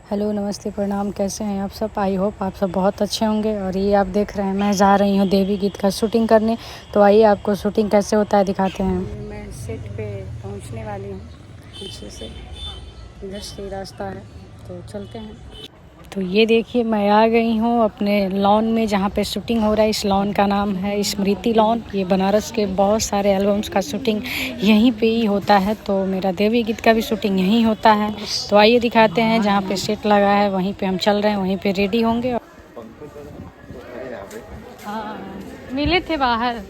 Hello, नमस्ते, प्रणाम। कैसे हैं आप सब? आई होप आप सब बहुत अच्छे होंगे। और ये आप देख रहे हैं, मैं जा रही हूँ देवी गीत का शूटिंग करने। तो आइए आपको शूटिंग कैसे होता है दिखाते हैं। मैं सेट पे पहुँचने वाली हूँ। पीछे से इधर से रास्ता है, तो चलते हैं। तो ये देखिए, मैं आ गई हूँ अपने लॉन में जहाँ पे शूटिंग हो रहा है। इस लॉन का नाम है स्मृति लॉन। ये बनारस के बहुत सारे एल्बम्स का शूटिंग यहीं पे ही होता है। तो मेरा देवी गीत का भी शूटिंग यहीं होता है। तो आइए दिखाते हैं, जहाँ पे सेट लगा है वहीं पे हम चल रहे हैं, वहीं पे रेडी होंगे। हाँ, मिले थे बाहर।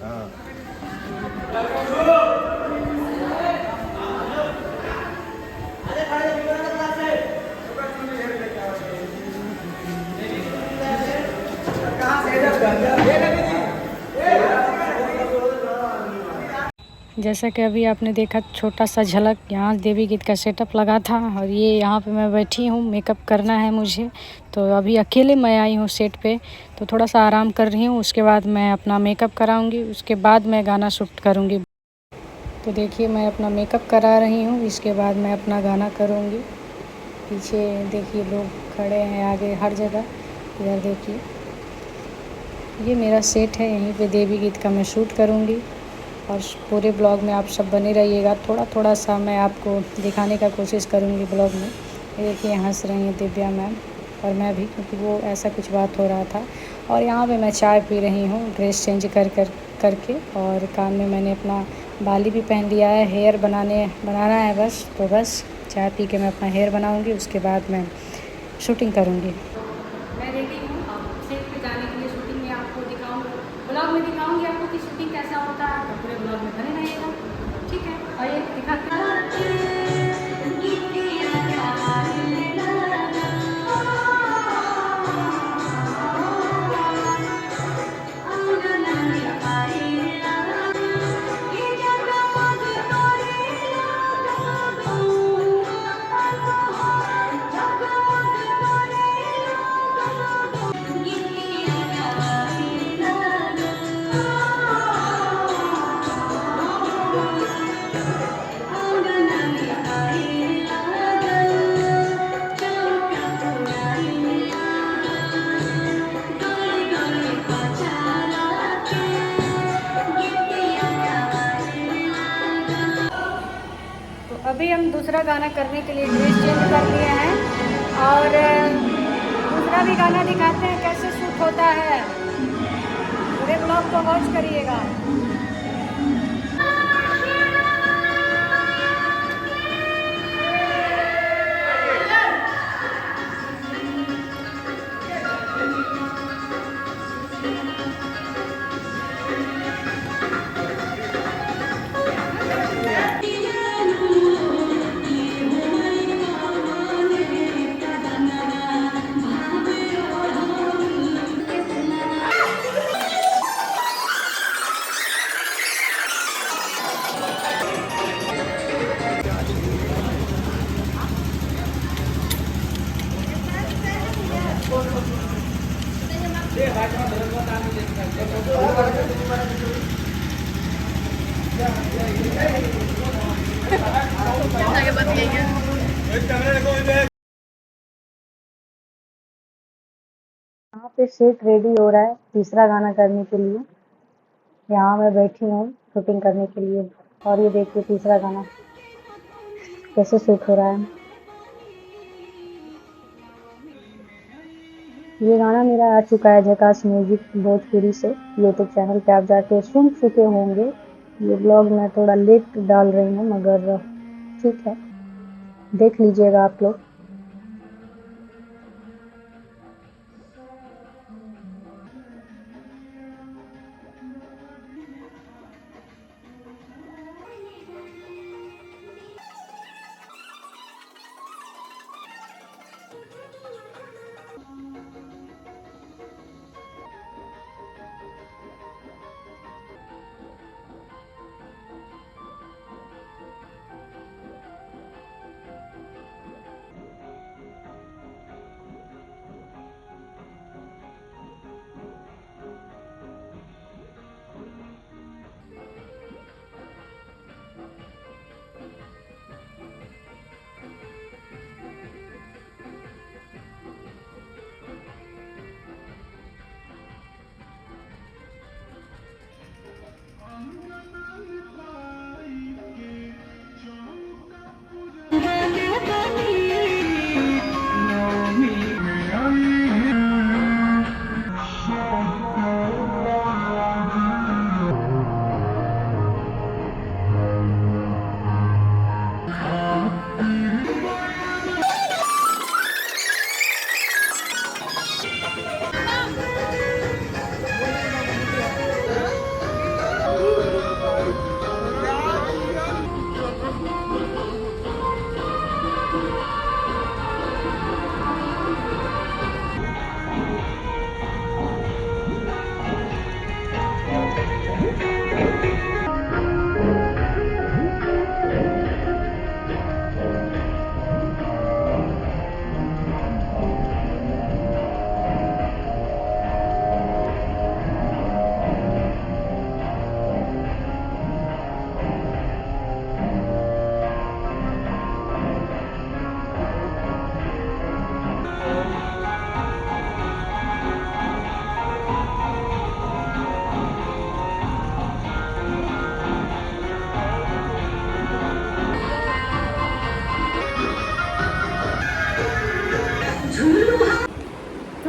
जैसा कि अभी आपने देखा छोटा सा झलक, यहाँ देवी गीत का सेटअप लगा था। और ये यहाँ पे मैं बैठी हूँ, मेकअप करना है मुझे। तो अभी अकेले मैं आई हूँ सेट पे, तो थोड़ा सा आराम कर रही हूँ। उसके बाद मैं अपना मेकअप कराऊंगी, उसके बाद मैं गाना शूट करूँगी। तो देखिए, मैं अपना मेकअप करा रही हूँ, इसके बाद मैं अपना गाना करूँगी। पीछे देखिए लोग खड़े हैं, आगे हर जगह। इधर देखिए, ये मेरा सेट है, यहीं पे देवी गीत का मैं शूट करूँगी। और पूरे ब्लॉग में आप सब बने रहिएगा। थोड़ा थोड़ा सा मैं आपको दिखाने का कोशिश करूँगी ब्लॉग में। ये देखिए, हंस रही हैं दिव्या मैम और मैं भी, क्योंकि वो ऐसा कुछ बात हो रहा था। और यहाँ पे मैं चाय पी रही हूँ ड्रेस चेंज करके। और कान में मैंने अपना बाली भी पहन लिया है। हेयर बनाना है बस। तो बस चाय पी के मैं अपना हेयर बनाऊँगी, उसके बाद मैं शूटिंग करूँगी। मैं रेडी हूँ, अब सेट पे जाने के लिए। शूटिंग में आपको दिखाऊंगी, ब्लॉग में दिखाऊंगी आपको कि शूटिंग कैसा होता है। तो पूरे ब्लॉग में बने रहिएगा, ठीक है? आइए दिखाते हैं। तो अभी हम दूसरा गाना करने के लिए ड्रेस चेंज कर लिए हैं। और दूसरा भी गाना दिखाते हैं कैसे शूट होता है। पूरे ब्लॉग को वॉच करिएगा। यहाँ पे सेट रेडी हो रहा है तीसरा गाना करने के लिए। यहाँ मैं बैठी हूँ शूटिंग करने के लिए। और ये देखिए तीसरा गाना कैसे शूट हो रहा है। ये गाना मेरा आ चुका है झकास म्यूजिक भोजपुरी से। यूट्यूब चैनल पे आप जाके सुन चुके होंगे। ये ब्लॉग मैं थोड़ा लेट डाल रही हूँ, मगर ठीक है, देख लीजिएगा आप लोग।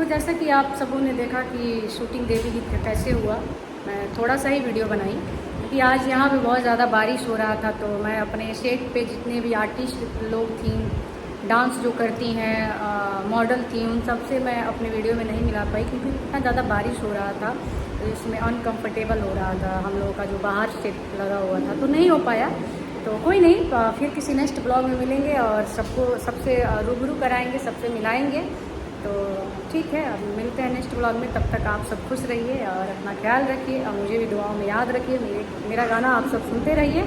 जैसा कि आप सबों ने देखा कि शूटिंग देवी गीत का कैसे हुआ, मैं थोड़ा सा ही वीडियो बनाई क्योंकि आज यहाँ पे बहुत ज़्यादा बारिश हो रहा था। तो मैं अपने सेट पे जितने भी आर्टिस्ट लोग थी, डांस जो करती हैं, मॉडल थी, उन सब से मैं अपने वीडियो में नहीं मिला पाई क्योंकि इतना ज़्यादा बारिश हो रहा था, तो इसमें अनकम्फर्टेबल हो रहा था हम लोगों का जो बाहर सेट लगा हुआ था, तो नहीं हो पाया। तो कोई नहीं, फिर किसी नेक्स्ट ब्लॉग में मिलेंगे और सबसे रूबरू कराएंगे, सबसे मिलाएंगे। तो ठीक है, अब मिलते हैं नेक्स्ट ब्लॉग में। तब तक आप सब खुश रहिए और अपना ख्याल रखिए और मुझे भी दुआओं में याद रखिए। मेरा गाना आप सब सुनते रहिए।